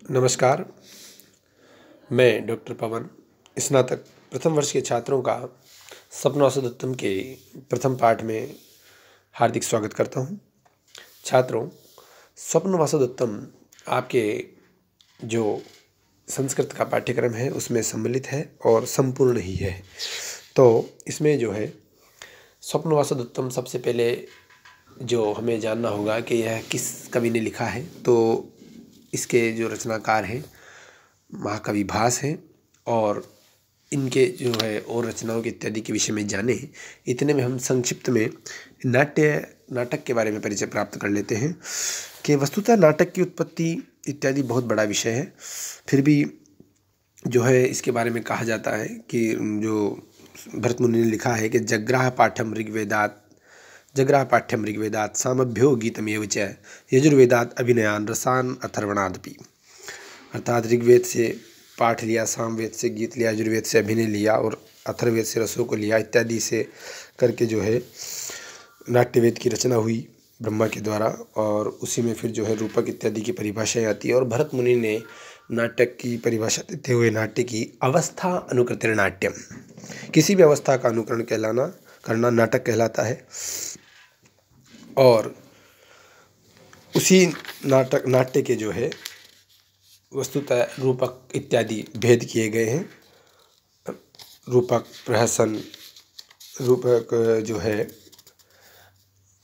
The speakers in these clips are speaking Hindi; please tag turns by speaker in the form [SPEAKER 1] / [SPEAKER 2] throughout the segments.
[SPEAKER 1] नमस्कार। मैं डॉक्टर पवन स्नातक प्रथम वर्ष के छात्रों का स्वप्नवासुदेवतम के प्रथम पाठ में हार्दिक स्वागत करता हूं। छात्रों, स्वप्नवासुदेवतम आपके जो संस्कृत का पाठ्यक्रम है उसमें सम्मिलित है और संपूर्ण ही है। तो इसमें जो है स्वप्नवासुदेवतम सबसे पहले जो हमें जानना होगा कि यह किस कवि ने लिखा है। तो इसके जो रचनाकार हैं महाकवि भास हैं और इनके जो है और रचनाओं के इत्यादि के विषय में जाने। इतने में हम संक्षिप्त में नाटक के बारे में परिचय प्राप्त कर लेते हैं कि वस्तुतः नाटक की उत्पत्ति इत्यादि बहुत बड़ा विषय है। फिर भी जो है इसके बारे में कहा जाता है कि जो भरत मुनि ने लिखा है कि जग्राह पाठ्यम ऋग्वेदात सामभ्यो गीतमेव च यजुर्वेदात अभिनयान रसान अथर्वणादपि। अर्थात ऋग्वेद से पाठ लिया, सामवेद से गीत लिया, यजुर्वेद से अभिनय लिया और अथर्ववेद से रसों को लिया इत्यादि से करके जो है नाट्यवेद की रचना हुई ब्रह्मा के द्वारा। और उसी में फिर जो है रूपक इत्यादि की परिभाषाएं आती है। और भरत मुनि ने नाटक की परिभाषा देते हुए नाट्य की अवस्था अनुकृतिर नाट्यम, किसी भी अवस्था का अनुकरण करना नाटक कहलाता है। और उसी नाट्य के जो है वस्तुतः रूपक इत्यादि भेद किए गए हैं। रूपक, प्रहसन, रूपक जो है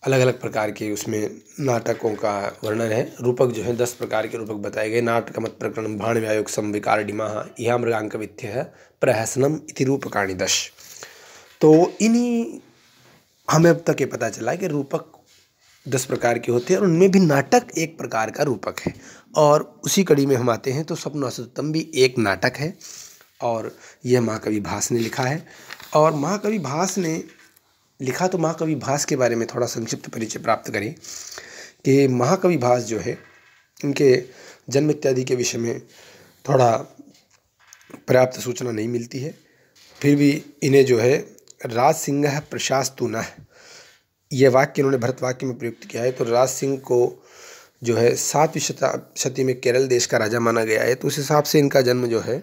[SPEAKER 1] अलग अलग प्रकार के उसमें नाटकों का वर्णन है। रूपक जो है 10 प्रकार के रूपक बताए गए। नाटकमत प्रकरण भाण व्यायोग संविकार डिमाह यह मृगांक वित्य है प्रहसनम इति रूपकाणि 10। तो इन्हीं हमें अब तक ये पता चला कि रूपक 10 प्रकार के होते हैं और उनमें भी नाटक एक प्रकार का रूपक है। और उसी कड़ी में हम आते हैं तो स्वप्नवासुदेवतम भी एक नाटक है और यह महाकवि भास ने लिखा है। और महाकवि भास ने लिखा तो महाकवि भास के बारे में थोड़ा संक्षिप्त परिचय प्राप्त करें कि महाकवि भास जो है इनके जन्म इत्यादि के विषय में थोड़ा पर्याप्त सूचना नहीं मिलती है। फिर भी इन्हें जो है राज सिंह प्रशास्तु न, यह वाक्य इन्होंने भरत वाक्य में प्रयुक्त किया है। तो राज सिंह को जो है 7वीं शताब्दी में केरल देश का राजा माना गया है। तो उस हिसाब से इनका जन्म जो है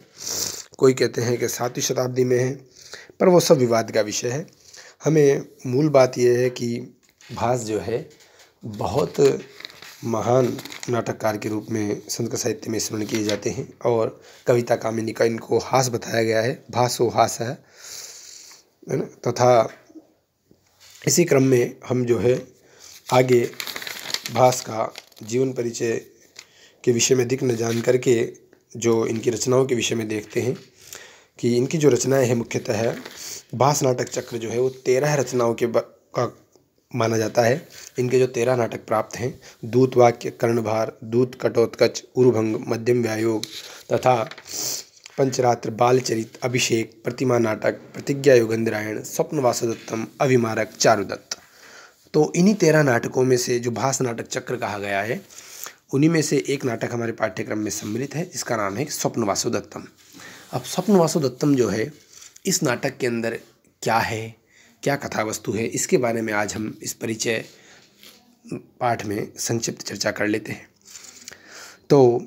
[SPEAKER 1] कोई कहते हैं कि 7वीं शताब्दी में है, पर वो सब विवाद का विषय है। हमें मूल बात यह है कि भास जो है बहुत महान नाटककार के रूप में संत साहित्य में स्मरण किए जाते हैं। और कविता कामिनी का इनको हास बताया गया है, भासो हास है ना। तथा इसी क्रम में हम जो है आगे भास का जीवन परिचय के विषय में अधिक न जान करके जो इनकी रचनाओं के विषय में देखते हैं कि इनकी जो रचनाएं हैं मुख्यतः है भास नाटक चक्र जो है वो 13 रचनाओं का माना जाता है। इनके जो 13 नाटक प्राप्त हैं, दूत वाक्य, कर्णभार, दूत कटोत्कच, उरुभंग, मध्यम व्यायोग तथा पंचरात्र, बालचरित, अभिषेक, प्रतिमा नाटक, प्रतिज्ञा योगेंद्रायण, स्वप्नवासुदेवतम, अभिमारक, चारुदत्त। तो इन्हीं 13 नाटकों में से जो भास नाटक चक्र कहा गया है उन्हीं में से एक नाटक हमारे पाठ्यक्रम में सम्मिलित है जिसका नाम है स्वप्नवासुदेवतम। अब स्वप्नवासुदेवतम जो है इस नाटक के अंदर क्या है, क्या कथा वस्तु है, इसके बारे में आज हम इस परिचय पाठ में संक्षिप्त चर्चा कर लेते हैं। तो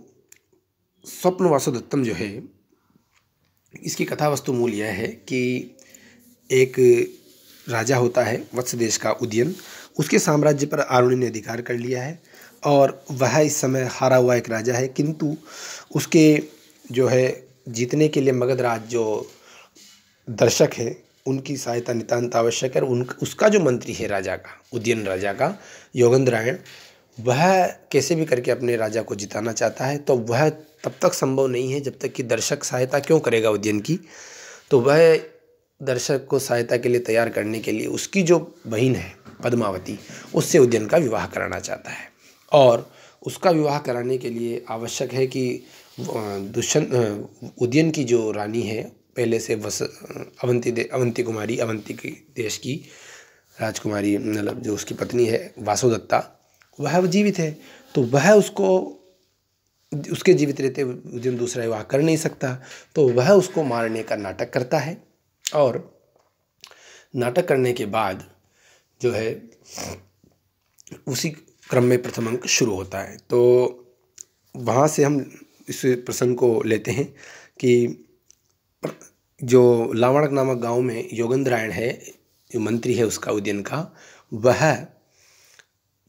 [SPEAKER 1] स्वप्नवासुदेवतम जो है इसकी कथा वस्तु मूल यह है कि एक राजा होता है वत्स देश का उदयन, उसके साम्राज्य पर आरुणि ने अधिकार कर लिया है और वह इस समय हारा हुआ एक राजा है। किंतु उसके जो है जीतने के लिए मगधराज जो दर्शक है उनकी सहायता नितांत आवश्यक है। उसका जो मंत्री है राजा का, उदयन राजा का योगेंद्रायण, वह कैसे भी करके अपने राजा को जिताना चाहता है। तो वह तब तक संभव नहीं है जब तक कि दर्शक सहायता क्यों करेगा उदयन की। तो वह दर्शक को सहायता के लिए तैयार करने के लिए उसकी जो बहन है पद्मावती, उससे उदयन का विवाह कराना चाहता है। और उसका विवाह कराने के लिए आवश्यक है कि उदयन की जो रानी है पहले से अवंती कुमारी, अवंती के देश की राजकुमारी, मतलब जो उसकी पत्नी है वासुदत्ता, वह जीवित है। तो वह उसके जीवित रहते उदयन दूसरा विवाह कर नहीं सकता। तो वह उसको मारने का नाटक करता है। और नाटक करने के बाद जो है उसी क्रम में प्रथम अंक शुरू होता है। तो वहाँ से हम इस प्रसंग को लेते हैं कि जो लावणक नामक गांव में योगेंद्रायण है, जो मंत्री है उसका उदयन का, वह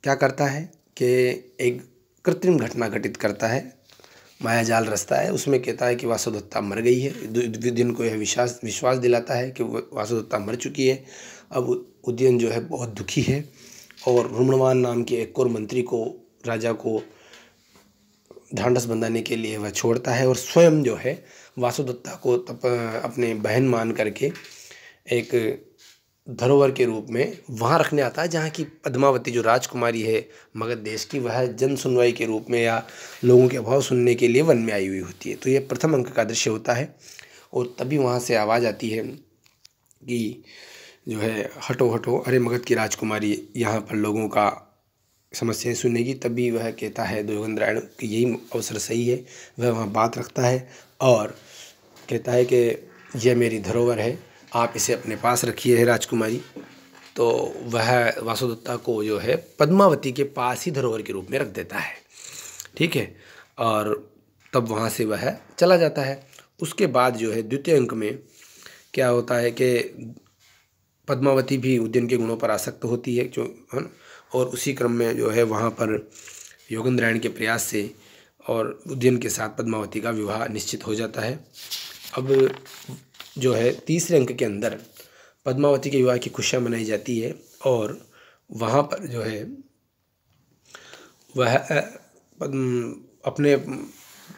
[SPEAKER 1] क्या करता है कि एक कृत्रिम घटना घटित करता है, मायाजाल रचता है। उसमें कहता है कि वासुदत्ता मर गई है। उदयन को यह विश्वास दिलाता है कि वासुदत्ता मर चुकी है। अब उदयन जो है बहुत दुखी है और रुमणवान नाम के एक और मंत्री को, राजा को ढांढस बंधाने के लिए वह छोड़ता है और स्वयं जो है वासुदत्ता को अपने बहन मान करके एक धरोहर के रूप में वहाँ रखने आता है, जहाँ की पद्मावती जो राजकुमारी है मगध देश की, वह जन सुनवाई के रूप में या लोगों के अभाव सुनने के लिए वन में आई हुई होती है। तो यह प्रथम अंक का दृश्य होता है और तभी वहाँ से आवाज़ आती है कि जो है हटो हटो, अरे मगध की राजकुमारी यहाँ पर लोगों का समस्याएं सुनेगी। तभी वह कहता है योगेंद्रायण कि यही अवसर सही है। वह वहाँ बात रखता है और कहता है कि यह मेरी धरोहर है, आप इसे अपने पास रखिए है राजकुमारी। तो वह वासुदत्ता को जो है पद्मावती के पास ही धरोहर के रूप में रख देता है, ठीक है। और तब वहाँ से वह चला जाता है। उसके बाद जो है द्वितीय अंक में क्या होता है कि पद्मावती भी उदयन के गुणों पर आसक्त होती है, जो है, और उसी क्रम में जो है वहाँ पर योगेंद्रायण के प्रयास से और उदयन के साथ पद्मावती का विवाह निश्चित हो जाता है। अब जो है तीसरे अंक के अंदर पद्मावती के विवाह की खुशियाँ मनाई जाती है और वहाँ पर जो है वह अपने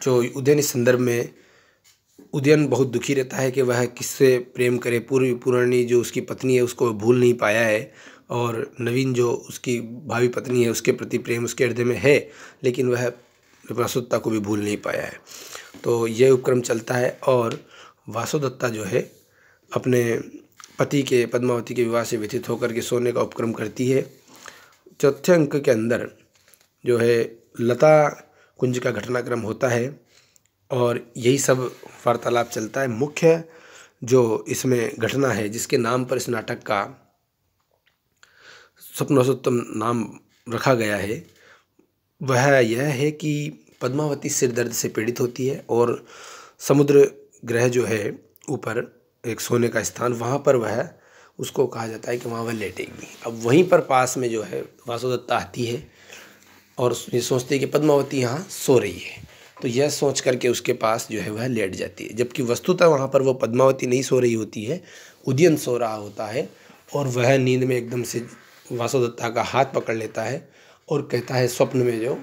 [SPEAKER 1] जो उदयन इस संदर्भ में उदयन बहुत दुखी रहता है कि वह किससे प्रेम करे। पुरानी जो उसकी पत्नी है उसको भूल नहीं पाया है और नवीन जो उसकी भावी पत्नी है उसके प्रति प्रेम उसके हृदय में है, लेकिन वह वासुदत्ता को भी भूल नहीं पाया है। तो यह उपक्रम चलता है और वासुदत्ता जो है अपने पति के पद्मावती के विवाह से व्यथित होकर के सोने का उपक्रम करती है। चौथे अंक के अंदर जो है लता कुंज का घटनाक्रम होता है और यही सब वार्तालाप चलता है। मुख्य जो इसमें घटना है जिसके नाम पर इस नाटक का स्वप्नवासोत्तम नाम रखा गया है, वह यह है कि पद्मावती सिर दर्द से पीड़ित होती है और समुद्र ग्रह जो है ऊपर एक सोने का स्थान, वहाँ पर वह उसको कहा जाता है कि वहाँ वह लेटेगी। अब वहीं पर पास में जो है वासुदत्ता आती है और ये सोचती है कि पद्मावती यहाँ सो रही है, तो यह सोच करके उसके पास जो है वह लेट जाती है, जबकि वस्तुतः वहाँ पर वो पद्मावती नहीं सो रही होती है, उदयन सो रहा होता है। और वह नींद में एकदम से वासुदत्ता का हाथ पकड़ लेता है और कहता है स्वप्न में जो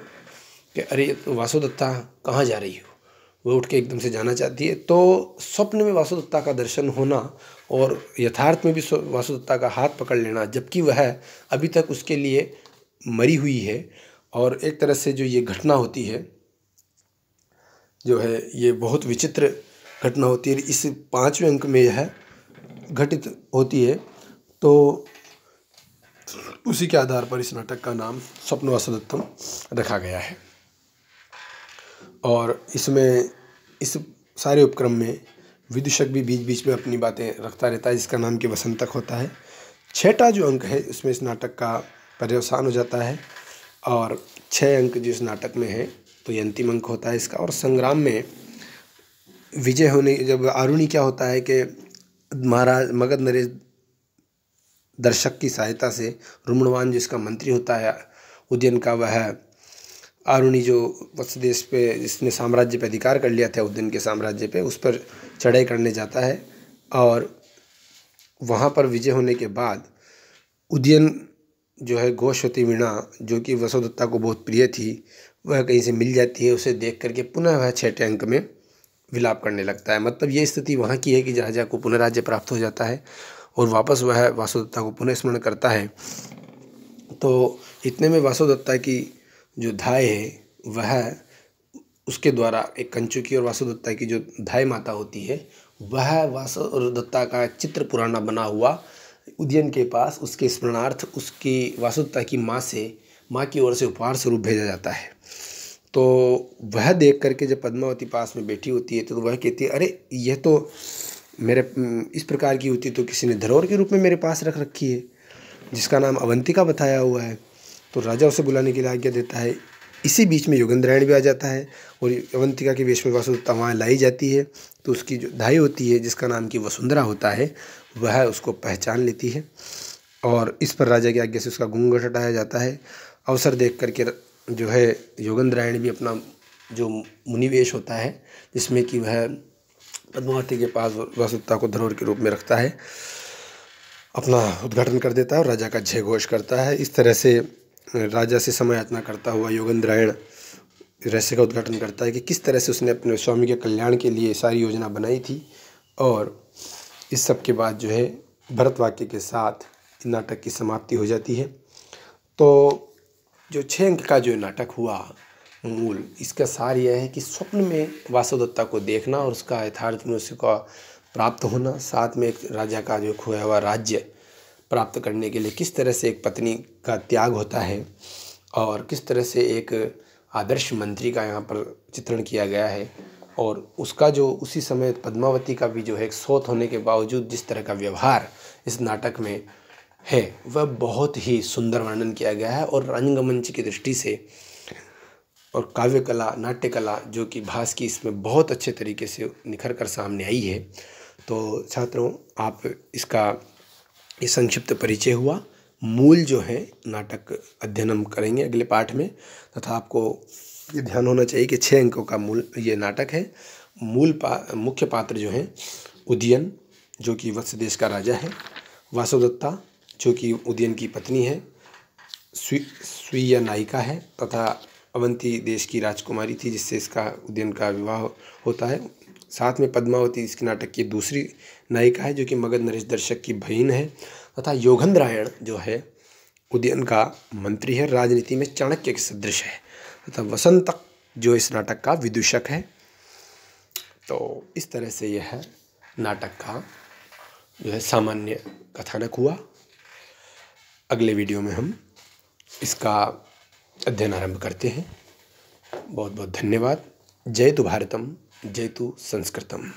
[SPEAKER 1] कि अरे वासुदत्ता कहाँ जा रही हो। वह उठ के एकदम से जाना चाहती है, तो स्वप्न में वासुदत्ता का दर्शन होना और यथार्थ में भी वासुदत्ता का हाथ पकड़ लेना, जबकि वह अभी तक उसके लिए मरी हुई है। और एक तरह से जो ये घटना होती है जो है ये बहुत विचित्र घटना होती है। इस 5वें अंक में यह घटित होती है, तो उसी के आधार पर इस नाटक का नाम स्वप्नवासोत्तम रखा गया है। और इसमें इस सारे उपक्रम में विदूषक भी बीच बीच में अपनी बातें रखता रहता है, जिसका नाम कि वसंतक होता है। 6वां जो अंक है इसमें इस नाटक का पर्यवसान हो जाता है और 6 अंक जो इस नाटक में है तो ये अंतिम अंक होता है इसका। और संग्राम में विजय होने जब आरुणि क्या होता है कि महाराज मगध नरेश दर्शक की सहायता से रुमणवान जिसका मंत्री होता है उदयन का, वह आरुणि जो वत्स देश पे जिसने साम्राज्य पे अधिकार कर लिया था उदयन के साम्राज्य पे, उस पर चढ़ाई करने जाता है। और वहाँ पर विजय होने के बाद उदयन जो है घोषवती वीणा जो कि वसुदत्ता को बहुत प्रिय थी, वह कहीं से मिल जाती है। उसे देख करके पुनः वह 6ठे अंक में विलाप करने लगता है। मतलब ये स्थिति वहाँ की है कि राजा को पुनः राज्य प्राप्त हो जाता है और वापस वह वासुदत्ता को पुनः स्मरण करता है। तो इतने में वासुदत्ता की जो धाय है वह उसके द्वारा एक कंचुकी और वासुदत्ता की जो धाय माता होती है वह वासुदत्ता का चित्र पुराना बना हुआ उदयन के पास उसके स्मरणार्थ उसकी वासुदत्ता की माँ की ओर से उपहार स्वरूप भेजा जाता है। तो वह देख करके जब पद्मावती पास में बैठी होती है तो वह कहती है अरे यह तो मेरे इस प्रकार की होती तो किसी ने धरोहर के रूप में मेरे पास रख रखी है, जिसका नाम अवंतिका बताया हुआ है। तो राजा उसे बुलाने के लिए आज्ञा देता है इसी बीच में योगेंद्रायण भी आ जाता है और अवंतिका के वेश में वासुदेवता वहाँ लाई जाती है, तो उसकी जो दाई होती है जिसका नाम की वसुंधरा होता है वह उसको पहचान लेती है और इस पर राजा की आज्ञा से उसका घूंघट हटाया जाता है। अवसर देख करके जो है योगेंद्रायण भी अपना जो मुनिवेश होता है जिसमें कि वह पद्मावती के पास वासुदेवता को धरोहर के रूप में रखता है, अपना उद्घाटन कर देता है और राजा का जय घोष करता है। इस तरह से राजा से समय याचना करता हुआ योगेंद्रायण रहस्य का उद्घाटन करता है कि किस तरह से उसने अपने स्वामी के कल्याण के लिए सारी योजना बनाई थी। और इस सब के बाद जो है भरतवाक्य के साथ नाटक की समाप्ति हो जाती है। तो जो 6 अंक का जो नाटक हुआ मूल, इसका सार यह है कि स्वप्न में वासुदेवता को देखना और उसका यथार्थ में उसका प्राप्त होना, साथ में एक राजा का जो खोया हुआ राज्य प्राप्त करने के लिए किस तरह से एक पत्नी का त्याग होता है और किस तरह से एक आदर्श मंत्री का यहाँ पर चित्रण किया गया है। और उसका जो उसी समय पद्मावती का भी जो है एक सौत होने के बावजूद जिस तरह का व्यवहार इस नाटक में है वह बहुत ही सुंदर वर्णन किया गया है। और रंगमंच की दृष्टि से और काव्य कला, नाट्य कला जो कि भास की इसमें बहुत अच्छे तरीके से निखर कर सामने आई है। तो छात्रों, आप इसका ये संक्षिप्त परिचय हुआ। मूल जो है नाटक अध्ययन हम करेंगे अगले पाठ में, तथा आपको ये ध्यान होना चाहिए कि 6 अंकों का मूल ये नाटक है। मुख्य पात्र जो हैं उदयन जो कि वत्स देश का राजा है, वासुदेवता जो कि उदयन की पत्नी है, स्वीय नायिका है तथा अवंती देश की राजकुमारी थी जिससे इसका उदयन का विवाह होता है। साथ में पद्मावती इसके नाटक की दूसरी नायिका है जो कि मगध नरेश दर्शक की बहन है, तथा योगेंद्रायण जो है उदयन का मंत्री है, राजनीति में चाणक्य के सदृश है, तथा वसंतक जो इस नाटक का विदूषक है। तो इस तरह से यह नाटक का जो है सामान्य कथानक हुआ। अगले वीडियो में हम इसका अध्ययन आरंभ करते हैं। बहुत बहुत धन्यवाद। जय तु भारतम, जय तु संस्कृतम।